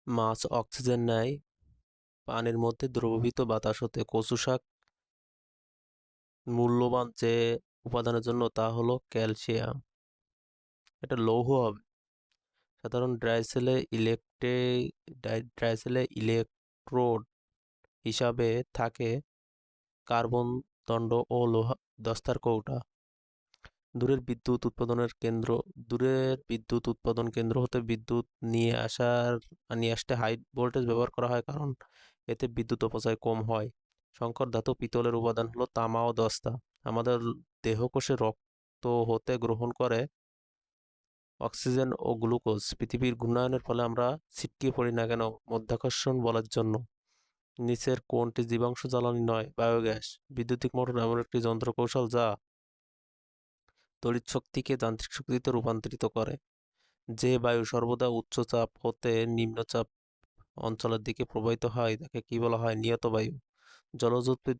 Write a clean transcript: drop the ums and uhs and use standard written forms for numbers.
মাছ oxygen নেয় পানির মধ্যে দ্রবীভূত বাতাস হতে। কচু শাক মূল্যবান যে উপাদানের জন্য তা হলো ক্যালসিয়াম। এটা লৌহ হবে। সাধারণ ড্রাই সেলে ইলেকট্রোড হিসাবে থাকে কার্বন দণ্ড ও লোহা দস্তার কৌটা। দূরের বিদ্যুৎ উৎপাদন কেন্দ্র হতে বিদ্যুৎ নিয়ে আসতে হাই ভোল্টেজ ব্যবহার করা হয়, কারণ এতে বিদ্যুৎ অপচয় কম হয়। সংকর ধাতু পিতলের উপাদান হলো তামা ও দস্তা। আমাদের দেহকোষে রক্ত হতে গ্রহণ করে অক্সিজেন ও গ্লুকোজ। পৃথিবীর ঘূর্ণায়নের ফলে আমরা ছিটকে পড়ি না কেন? মাধ্যাকর্ষণ বলের জন্য। নিচের কোনটি জীবাশ্ম জ্বালানি নয়? বায়োগ্যাস। বৈদ্যুতিক মোটর এমন একটি যন্ত্র কৌশল যা তড়িৎ শক্তিকে যান্ত্রিক শক্তিতে রূপান্তরিত করে। যে বায়ু সর্বদা উচ্চ চাপ হতে নিম্নচাপ অঞ্চলের দিকে প্রবাহিত হয় তাকে কি বলা হয়? নিয়ত বায়ু। জলজ উদ্ভিদ